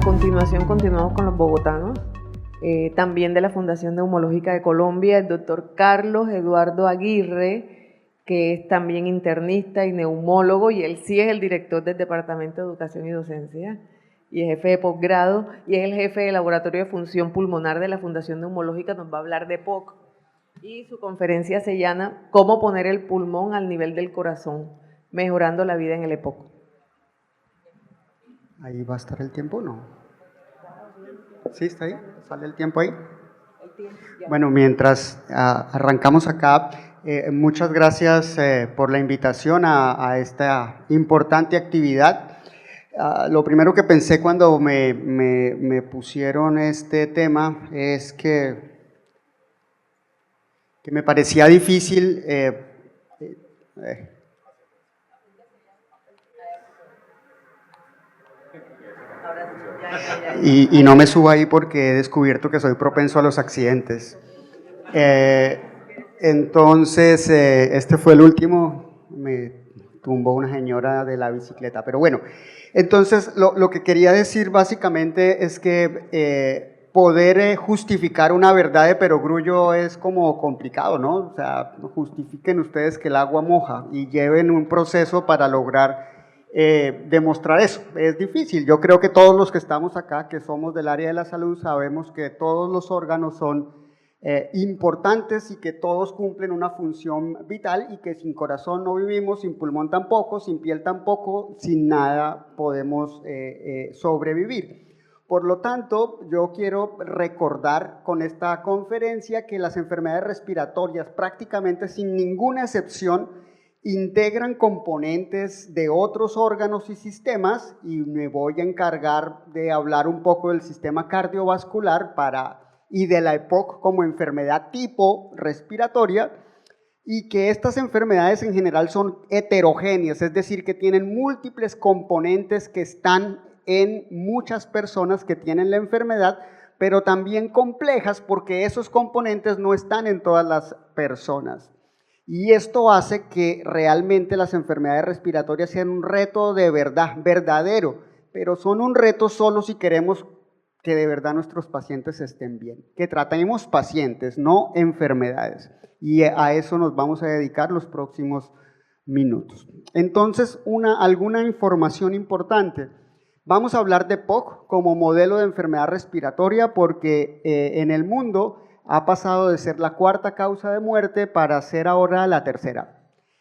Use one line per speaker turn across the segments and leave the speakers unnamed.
continuación continuamos con los bogotanos, también de la Fundación Neumológica de Colombia, el doctor Carlos Eduardo Aguirre, que es también internista y neumólogo, y él sí es el director del Departamento de Educación y Docencia, y es jefe de posgrado, y es el jefe del Laboratorio de Función Pulmonar de la Fundación Neumológica. Nos va a hablar de POC, y su conferencia se llama «Cómo poner el pulmón al nivel del corazón, mejorando la vida en el EPOC».
¿Ahí va a estar el tiempo o no? ¿Sí está ahí? ¿Sale el tiempo ahí? Bueno, mientras arrancamos acá, muchas gracias por la invitación a esta importante actividad. Lo primero que pensé cuando me pusieron este tema es que me parecía difícil y no me subo ahí porque he descubierto que soy propenso a los accidentes. Entonces, este fue el último, me tumbó una señora de la bicicleta, pero bueno. Entonces, lo que quería decir básicamente es que poder justificar una verdad de perogrullo es como complicado, ¿no? O sea, justifiquen ustedes que el agua moja y lleven un proceso para lograr demostrar eso. Es difícil. Yo creo que todos los que estamos acá, que somos del área de la salud, sabemos que todos los órganos son importantes y que todos cumplen una función vital, y que sin corazón no vivimos, sin pulmón tampoco, sin piel tampoco, sin nada podemos sobrevivir. Por lo tanto, yo quiero recordar con esta conferencia que las enfermedades respiratorias, prácticamente sin ninguna excepción, integran componentes de otros órganos y sistemas, y me voy a encargar de hablar un poco del sistema cardiovascular y de la EPOC como enfermedad tipo respiratoria, y que estas enfermedades en general son heterogéneas, es decir, que tienen múltiples componentes que están en muchas personas que tienen la enfermedad, pero también complejas porque esos componentes no están en todas las personas. Y esto hace que realmente las enfermedades respiratorias sean un reto de verdad, verdadero, pero son un reto solo si queremos que de verdad nuestros pacientes estén bien, que tratemos pacientes, no enfermedades, y a eso nos vamos a dedicar los próximos minutos. Entonces, alguna información importante. Vamos a hablar de POC como modelo de enfermedad respiratoria porque en el mundo ha pasado de ser la cuarta causa de muerte para ser ahora la tercera.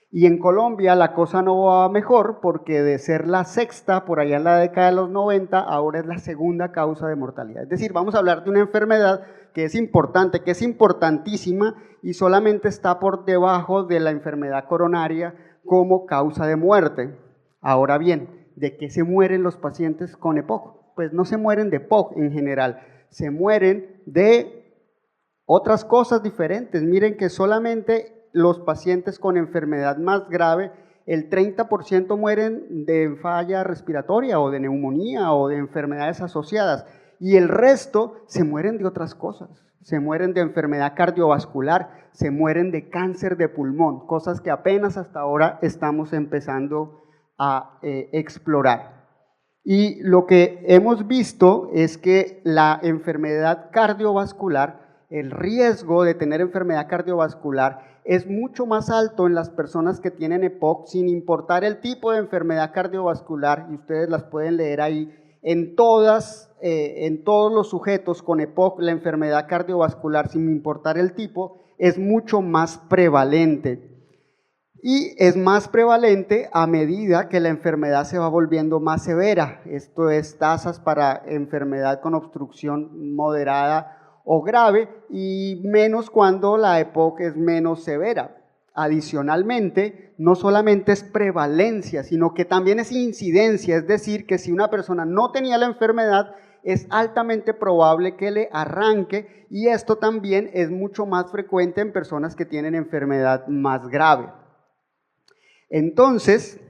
Y en Colombia la cosa no va mejor porque de ser la sexta por allá en la década de los 90, ahora es la segunda causa de mortalidad. Es decir, vamos a hablar de una enfermedad que es importante, que es importantísima y solamente está por debajo de la enfermedad coronaria como causa de muerte. Ahora bien, ¿de qué se mueren los pacientes con EPOC? Pues no se mueren de EPOC en general, se mueren de otras cosas diferentes. Miren que solamente los pacientes con enfermedad más grave, el 30% mueren de falla respiratoria o de neumonía o de enfermedades asociadas, y el resto se mueren de otras cosas. Se mueren de enfermedad cardiovascular, se mueren de cáncer de pulmón, cosas que apenas hasta ahora estamos empezando a explorar. Y lo que hemos visto es que la enfermedad cardiovascular, el riesgo de tener enfermedad cardiovascular es mucho más alto en las personas que tienen EPOC, sin importar el tipo de enfermedad cardiovascular, y ustedes las pueden leer ahí, en todos los sujetos con EPOC, la enfermedad cardiovascular, sin importar el tipo, es mucho más prevalente. Y es más prevalente a medida que la enfermedad se va volviendo más severa. Esto es tasas para enfermedad con obstrucción moderada o grave, y menos cuando la EPOC es menos severa. Adicionalmente, no solamente es prevalencia, sino que también es incidencia, es decir, que si una persona no tenía la enfermedad, es altamente probable que le arranque, y esto también es mucho más frecuente en personas que tienen enfermedad más grave. Entonces,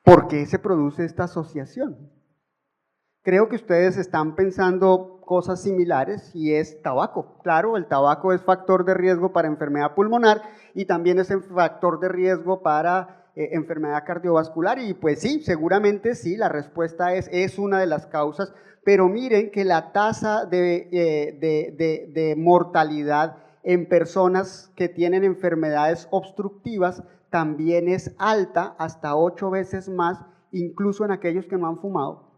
¿por qué se produce esta asociación? Creo que ustedes están pensando cosas similares, y es tabaco. Claro, el tabaco es factor de riesgo para enfermedad pulmonar y también es un factor de riesgo para enfermedad cardiovascular. Y pues sí, seguramente sí, la respuesta es una de las causas, pero miren que la tasa de mortalidad en personas que tienen enfermedades obstructivas también es alta, hasta 8 veces más, incluso en aquellos que no han fumado.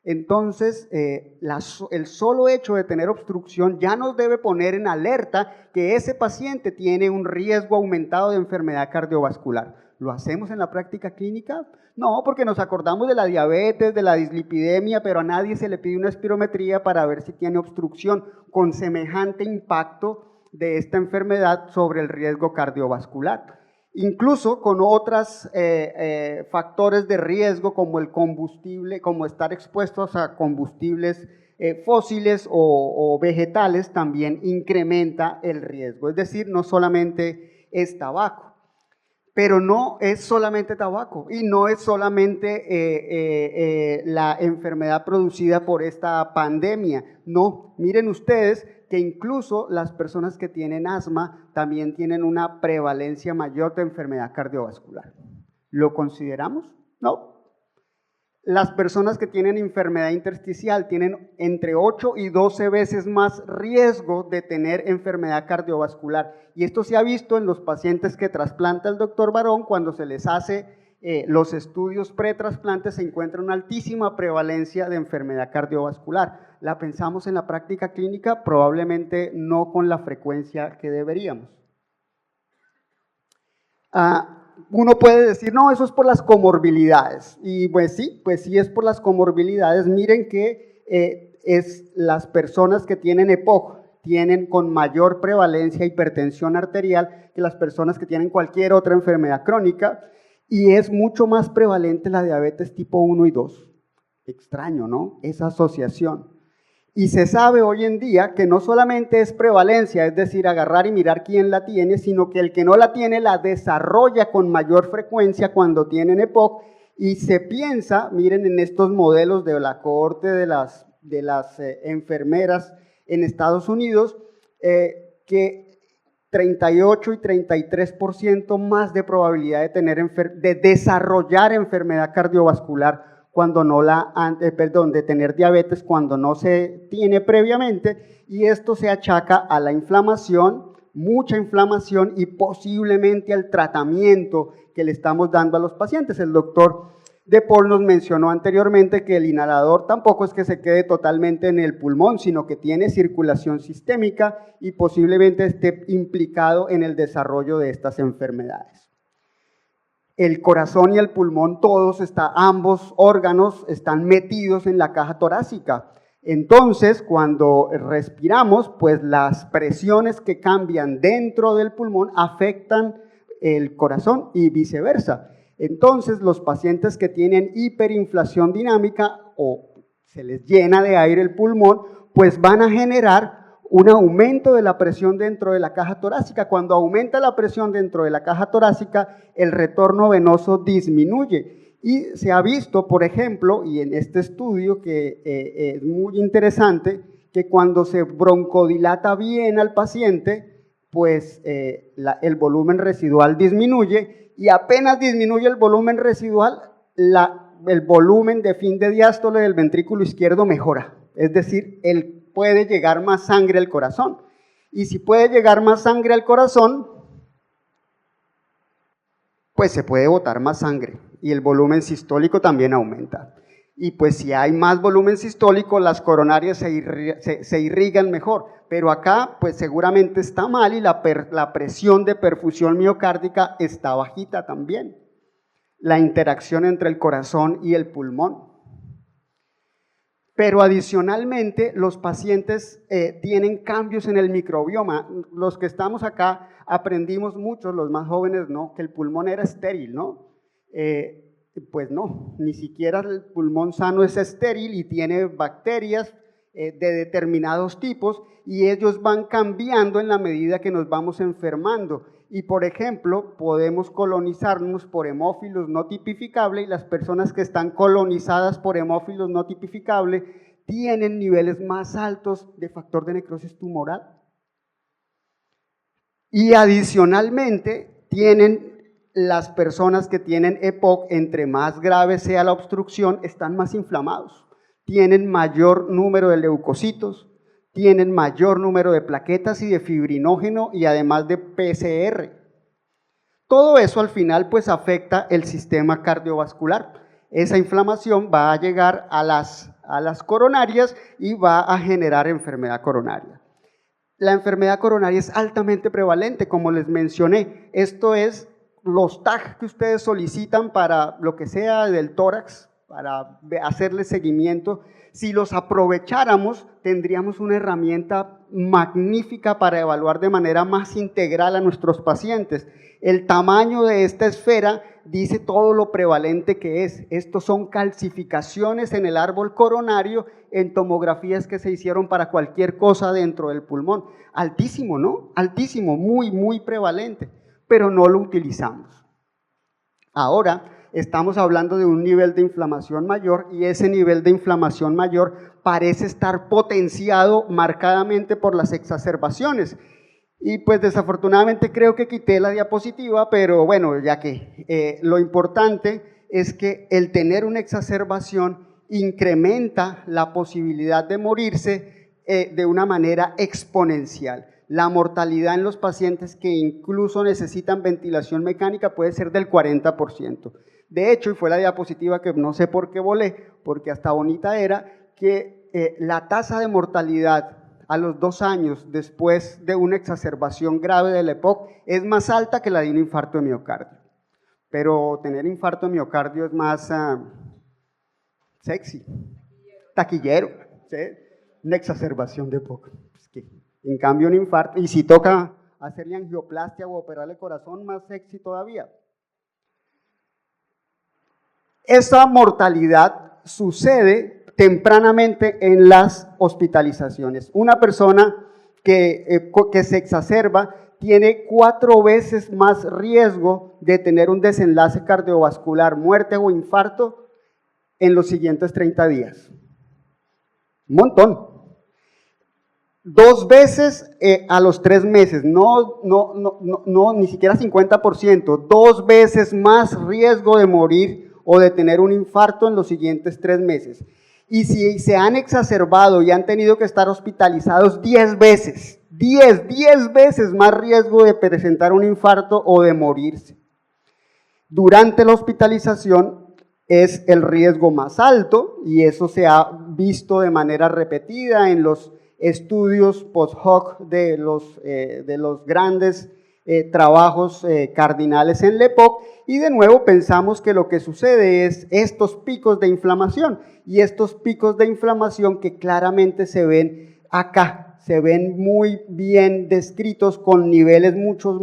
Entonces, el solo hecho de tener obstrucción ya nos debe poner en alerta que ese paciente tiene un riesgo aumentado de enfermedad cardiovascular. ¿Lo hacemos en la práctica clínica? No, porque nos acordamos de la diabetes, de la dislipidemia, pero a nadie se le pide una espirometría para ver si tiene obstrucción con semejante impacto de esta enfermedad sobre el riesgo cardiovascular. Incluso con otros factores de riesgo como el combustible, como estar expuestos a combustibles fósiles o vegetales, también incrementa el riesgo. Es decir, no solamente es tabaco. Pero no es solamente tabaco y no es solamente la enfermedad producida por esta pandemia. No, miren ustedes que incluso las personas que tienen asma también tienen una prevalencia mayor de enfermedad cardiovascular. ¿Lo consideramos? No. Las personas que tienen enfermedad intersticial tienen entre 8 y 12 veces más riesgo de tener enfermedad cardiovascular. Y esto se ha visto en los pacientes que trasplanta el doctor Barón. Cuando se les hace los estudios pretrasplantes, se encuentra una altísima prevalencia de enfermedad cardiovascular. ¿La pensamos en la práctica clínica? Probablemente no con la frecuencia que deberíamos. Uno puede decir, no, eso es por las comorbilidades. Y pues sí es por las comorbilidades. Miren que las personas que tienen EPOC tienen con mayor prevalencia hipertensión arterial que las personas que tienen cualquier otra enfermedad crónica, y es mucho más prevalente la diabetes tipo 1 y 2. Extraño, ¿no? Esa asociación. Y se sabe hoy en día que no solamente es prevalencia, es decir, agarrar y mirar quién la tiene, sino que el que no la tiene la desarrolla con mayor frecuencia cuando tienen EPOC, y se piensa, miren en estos modelos de la cohorte de las enfermeras en Estados Unidos, que 38 y 33% más de probabilidad de desarrollar enfermedad cardiovascular cuando no de tener diabetes cuando no se tiene previamente, y esto se achaca a la inflamación, mucha inflamación, y posiblemente al tratamiento que le estamos dando a los pacientes. El doctor De Paul nos mencionó anteriormente que el inhalador tampoco es que se quede totalmente en el pulmón, sino que tiene circulación sistémica y posiblemente esté implicado en el desarrollo de estas enfermedades. El corazón y el pulmón, ambos órganos están metidos en la caja torácica. Entonces, cuando respiramos, pues las presiones que cambian dentro del pulmón afectan el corazón y viceversa. Entonces, los pacientes que tienen hiperinflación dinámica o se les llena de aire el pulmón, pues van a generar un aumento de la presión dentro de la caja torácica. Cuando aumenta la presión dentro de la caja torácica, el retorno venoso disminuye. Y se ha visto, por ejemplo, y en este estudio que es muy interesante, que cuando se broncodilata bien al paciente, pues el volumen residual disminuye, y apenas disminuye el volumen residual, el volumen de fin de diástole del ventrículo izquierdo mejora. Es decir, puede llegar más sangre al corazón. Y si puede llegar más sangre al corazón, pues se puede botar más sangre y el volumen sistólico también aumenta. Y pues si hay más volumen sistólico, las coronarias se irrigan mejor. Pero acá pues seguramente está mal y la presión de perfusión miocárdica está bajita también. La interacción entre el corazón y el pulmón. Pero adicionalmente los pacientes tienen cambios en el microbioma. Los que estamos acá aprendimos mucho, los más jóvenes no, que el pulmón era estéril, ¿no? Pues no, ni siquiera el pulmón sano es estéril y tiene bacterias de determinados tipos, y ellos van cambiando en la medida que nos vamos enfermando. Y por ejemplo, podemos colonizarnos por hemófilos no tipificables, y las personas que están colonizadas por hemófilos no tipificables tienen niveles más altos de factor de necrosis tumoral. Y adicionalmente tienen las personas que tienen EPOC, entre más grave sea la obstrucción, están más inflamados, tienen mayor número de leucocitos, tienen mayor número de plaquetas y de fibrinógeno y además de PCR. Todo eso al final pues afecta el sistema cardiovascular. Esa inflamación va a llegar a las coronarias y va a generar enfermedad coronaria. La enfermedad coronaria es altamente prevalente, como les mencioné. Esto es los TAG que ustedes solicitan para lo que sea del tórax, para hacerle seguimiento. Si los aprovecháramos, tendríamos una herramienta magnífica para evaluar de manera más integral a nuestros pacientes. El tamaño de esta esfera dice todo lo prevalente que es. Estos son calcificaciones en el árbol coronario en tomografías que se hicieron para cualquier cosa dentro del pulmón. Altísimo, ¿no? Altísimo, muy, muy prevalente, pero no lo utilizamos. Ahora estamos hablando de un nivel de inflamación mayor y ese nivel de inflamación mayor parece estar potenciado marcadamente por las exacerbaciones. Y pues desafortunadamente creo que quité la diapositiva, pero bueno, ya que lo importante es que el tener una exacerbación incrementa la posibilidad de morirse de una manera exponencial. La mortalidad en los pacientes que incluso necesitan ventilación mecánica puede ser del 40%. De hecho, y fue la diapositiva que no sé por qué volé, porque hasta bonita era, que la tasa de mortalidad a los 2 años después de una exacerbación grave del EPOC es más alta que la de un infarto de miocardio. Pero tener infarto de miocardio es más sexy, taquillero, ¿sí? Una exacerbación de EPOC. En cambio un infarto, y si toca hacerle angioplastia o operarle el corazón, más sexy todavía. Esa mortalidad sucede tempranamente en las hospitalizaciones. Una persona que se exacerba tiene 4 veces más riesgo de tener un desenlace cardiovascular, muerte o infarto en los siguientes 30 días. Un montón. 2 veces a los 3 meses, no, ni siquiera 50%, 2 veces más riesgo de morir o de tener un infarto en los siguientes 3 meses. Y si se han exacerbado y han tenido que estar hospitalizados 10 veces, 10 veces más riesgo de presentar un infarto o de morirse. Durante la hospitalización es el riesgo más alto y eso se ha visto de manera repetida en los estudios post-hoc de los grandes trabajos cardinales en LEPOC, y de nuevo pensamos que lo que sucede es estos picos de inflamación, y estos picos de inflamación que claramente se ven acá, se ven muy bien descritos con niveles mucho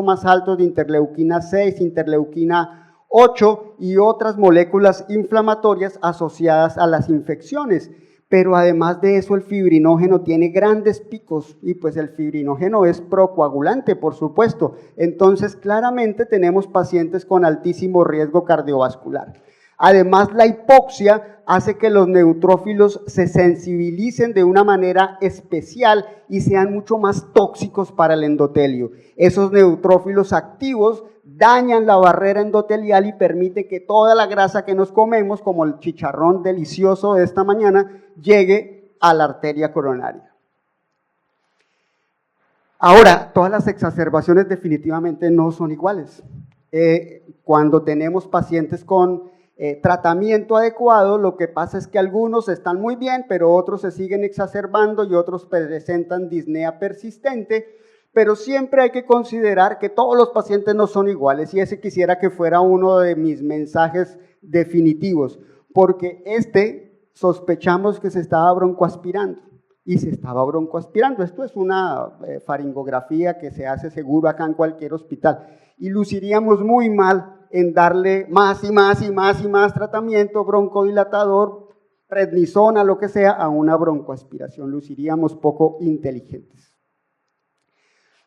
más altos de interleuquina 6, interleuquina 8 y otras moléculas inflamatorias asociadas a las infecciones. Pero además de eso el fibrinógeno tiene grandes picos y pues el fibrinógeno es procoagulante, por supuesto. Entonces claramente tenemos pacientes con altísimo riesgo cardiovascular. Además la hipoxia hace que los neutrófilos se sensibilicen de una manera especial y sean mucho más tóxicos para el endotelio. Esos neutrófilos activos dañan la barrera endotelial y permite que toda la grasa que nos comemos, como el chicharrón delicioso de esta mañana, llegue a la arteria coronaria. Ahora, todas las exacerbaciones definitivamente no son iguales. Cuando tenemos pacientes con tratamiento adecuado, lo que pasa es que algunos están muy bien, pero otros se siguen exacerbando y otros presentan disnea persistente. Pero siempre hay que considerar que todos los pacientes no son iguales, y ese quisiera que fuera uno de mis mensajes definitivos, porque sospechamos que se estaba broncoaspirando, y se estaba broncoaspirando. Esto es una faringografía que se hace seguro acá en cualquier hospital, y luciríamos muy mal en darle más y más y más y más tratamiento broncodilatador, prednisona, lo que sea, a una broncoaspiración. Luciríamos poco inteligentes.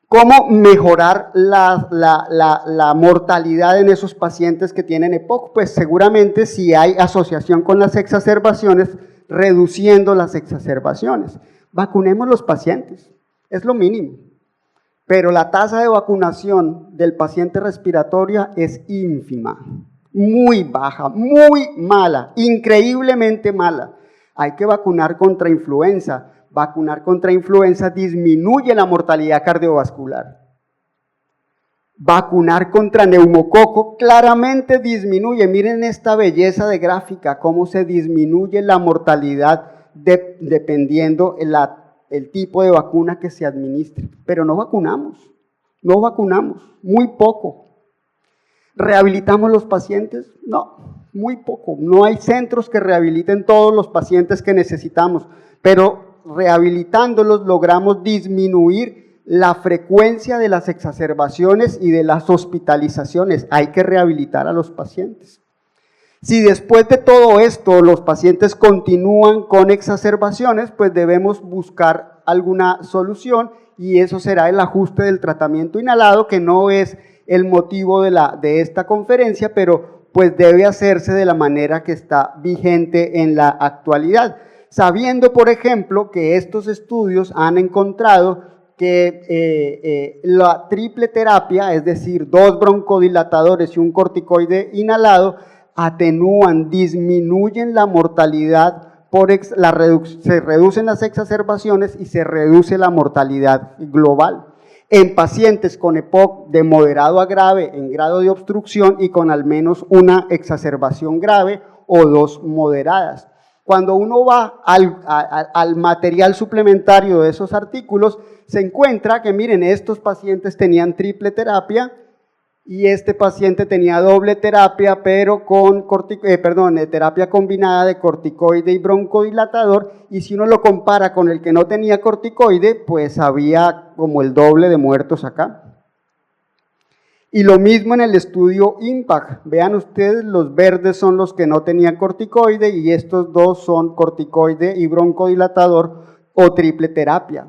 ¿Cómo mejorar la mortalidad en esos pacientes que tienen EPOC? Pues seguramente si hay asociación con las exacerbaciones, reduciendo las exacerbaciones. Vacunemos los pacientes, es lo mínimo. pero la tasa de vacunación del paciente respiratoria es ínfima, muy baja, muy mala, increíblemente mala. Hay que vacunar contra influenza. Vacunar contra influenza disminuye la mortalidad cardiovascular. Vacunar contra neumococo claramente disminuye. Miren esta belleza de gráfica, cómo se disminuye la mortalidad dependiendo el tipo de vacuna que se administre. Pero no vacunamos, muy poco. ¿Rehabilitamos los pacientes? No, muy poco. No hay centros que rehabiliten todos los pacientes que necesitamos, pero rehabilitándolos logramos disminuir la frecuencia de las exacerbaciones y de las hospitalizaciones. Hay que rehabilitar a los pacientes. Si después de todo esto los pacientes continúan con exacerbaciones, pues debemos buscar alguna solución y eso será el ajuste del tratamiento inhalado, que no es el motivo de esta conferencia, pero pues debe hacerse de la manera que está vigente en la actualidad. Sabiendo, por ejemplo, que estos estudios han encontrado que la triple terapia, es decir, 2 broncodilatadores y un corticoide inhalado, atenúan, disminuyen la mortalidad, se reducen las exacerbaciones y se reduce la mortalidad global. En pacientes con EPOC de moderado a grave en grado de obstrucción y con al menos una exacerbación grave o 2 moderadas. Cuando uno va al material suplementario de esos artículos, se encuentra que, miren, estos pacientes tenían triple terapia y este paciente tenía doble terapia, pero con terapia combinada de corticoide y broncodilatador, y si uno lo compara con el que no tenía corticoide, pues había como el doble de muertos acá. Y lo mismo en el estudio IMPACT. Vean ustedes, los verdes son los que no tenían corticoide y estos dos son corticoide y broncodilatador o triple terapia.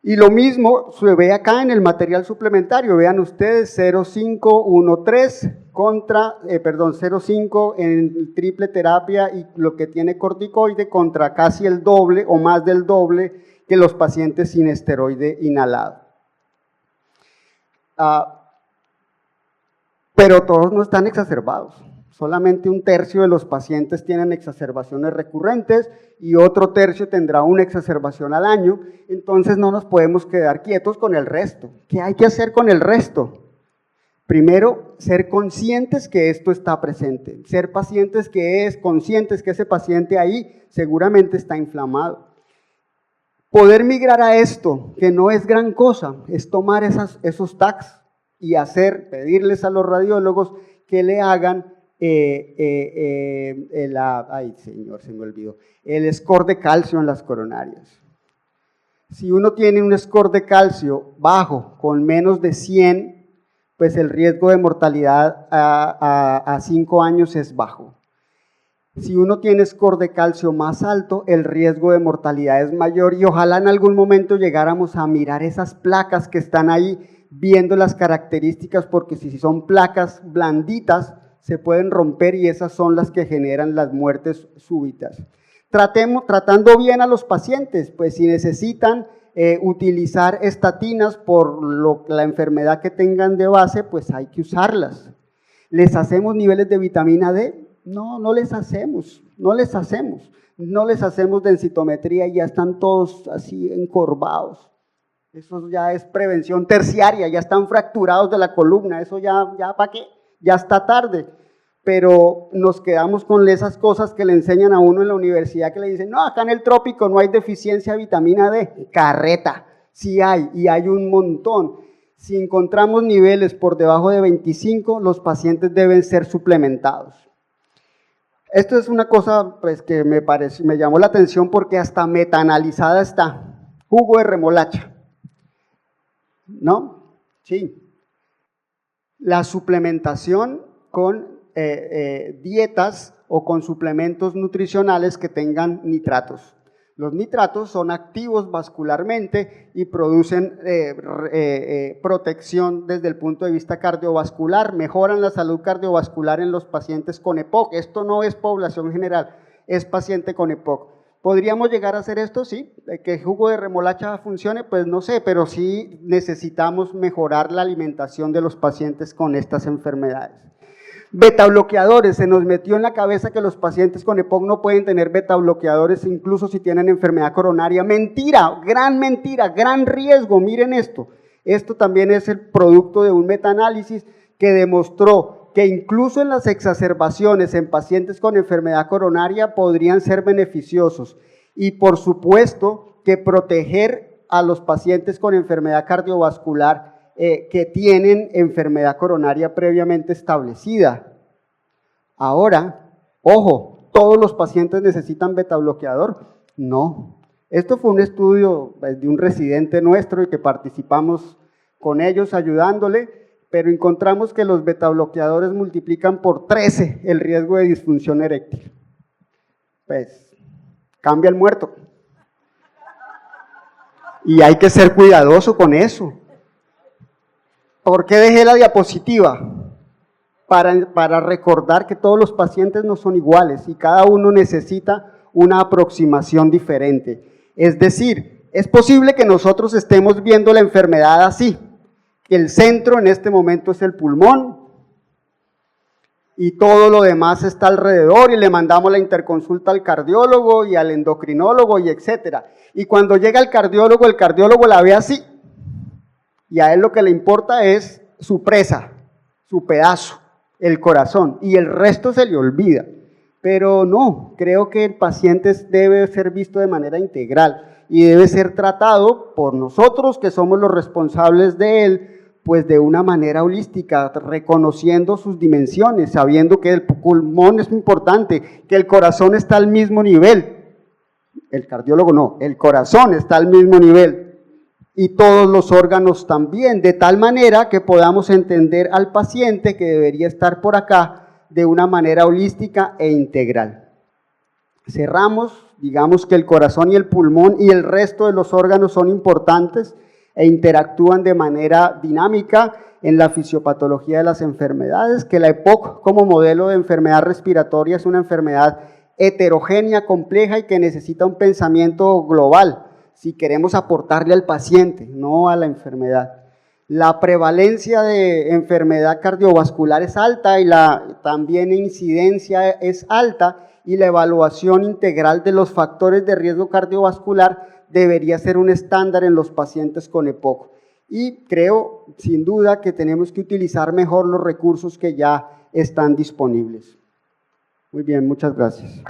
Y lo mismo se ve acá en el material suplementario. Vean ustedes, 0,513 contra, 0,5 en triple terapia y lo que tiene corticoide contra casi el doble o más del doble que los pacientes sin esteroide inhalado. Pero todos no están exacerbados, solamente 1/3 de los pacientes tienen exacerbaciones recurrentes y otro tercio tendrá una exacerbación al año, entonces no nos podemos quedar quietos con el resto. ¿Qué hay que hacer con el resto? Primero, ser conscientes que esto está presente, ser conscientes que ese paciente ahí seguramente está inflamado. Poder migrar a esto, que no es gran cosa, es tomar esos tags y pedirles a los radiólogos que le hagan el score de calcio en las coronarias. Si uno tiene un score de calcio bajo, con menos de 100, pues el riesgo de mortalidad a 5 años es bajo. Si uno tiene score de calcio más alto, el riesgo de mortalidad es mayor y ojalá en algún momento llegáramos a mirar esas placas que están ahí, viendo las características, porque si son placas blanditas se pueden romper y esas son las que generan las muertes súbitas. Tratando bien a los pacientes, pues si necesitan utilizar estatinas por la enfermedad que tengan de base, pues hay que usarlas. ¿Les hacemos niveles de vitamina D? No, no les hacemos densitometría y ya están todos así encorvados. Eso ya es prevención terciaria, ya están fracturados de la columna, eso ya ¿para qué? Ya está tarde, pero nos quedamos con esas cosas que le enseñan a uno en la universidad, que le dicen, no, acá en el trópico no hay deficiencia de vitamina D, carreta, sí hay, y hay un montón. Si encontramos niveles por debajo de 25, los pacientes deben ser suplementados. Esto es una cosa pues, que me llamó la atención porque hasta metaanalizada está, jugo de remolacha. ¿No? Sí. La suplementación con dietas o con suplementos nutricionales que tengan nitratos. Los nitratos son activos vascularmente y producen protección desde el punto de vista cardiovascular, mejoran la salud cardiovascular en los pacientes con EPOC. Esto no es población general, es paciente con EPOC. ¿Podríamos llegar a hacer esto? Sí. ¿Que el jugo de remolacha funcione? Pues no sé, pero sí necesitamos mejorar la alimentación de los pacientes con estas enfermedades. Betabloqueadores, se nos metió en la cabeza que los pacientes con EPOC no pueden tener betabloqueadores incluso si tienen enfermedad coronaria. Mentira, gran riesgo, miren esto. Esto también es el producto de un metaanálisis que demostró que incluso en las exacerbaciones en pacientes con enfermedad coronaria podrían ser beneficiosos. Y por supuesto que proteger a los pacientes con enfermedad cardiovascular que tienen enfermedad coronaria previamente establecida. Ahora, ojo, ¿todos los pacientes necesitan betabloqueador? No. Esto fue un estudio de un residente nuestro y que participamos con ellos ayudándole, pero encontramos que los betabloqueadores multiplican por 13 el riesgo de disfunción eréctil. Pues, cambia el muerto. Y hay que ser cuidadoso con eso. ¿Por qué dejé la diapositiva? Para recordar que todos los pacientes no son iguales y cada uno necesita una aproximación diferente. Es decir, es posible que nosotros estemos viendo la enfermedad así, que el centro en este momento es el pulmón y todo lo demás está alrededor y le mandamos la interconsulta al cardiólogo y al endocrinólogo y etcétera. Y cuando llega el cardiólogo la ve así y a él lo que le importa es su presa, su pedazo, el corazón, y el resto se le olvida. Pero no, creo que el paciente debe ser visto de manera integral y debe ser tratado por nosotros que somos los responsables de él, pues de una manera holística, reconociendo sus dimensiones, sabiendo que el pulmón es importante, que el corazón está al mismo nivel, el cardiólogo no, el corazón está al mismo nivel y todos los órganos también, de tal manera que podamos entender al paciente que debería estar por acá de una manera holística e integral. Cerramos, digamos que el corazón y el pulmón y el resto de los órganos son importantes e interactúan de manera dinámica en la fisiopatología de las enfermedades, que la EPOC como modelo de enfermedad respiratoria es una enfermedad heterogénea, compleja y que necesita un pensamiento global si queremos aportarle al paciente, no a la enfermedad. La prevalencia de enfermedad cardiovascular es alta y la también incidencia es alta y la evaluación integral de los factores de riesgo cardiovascular debería ser un estándar en los pacientes con EPOC. Y creo, sin duda, que tenemos que utilizar mejor los recursos que ya están disponibles. Muy bien, muchas gracias.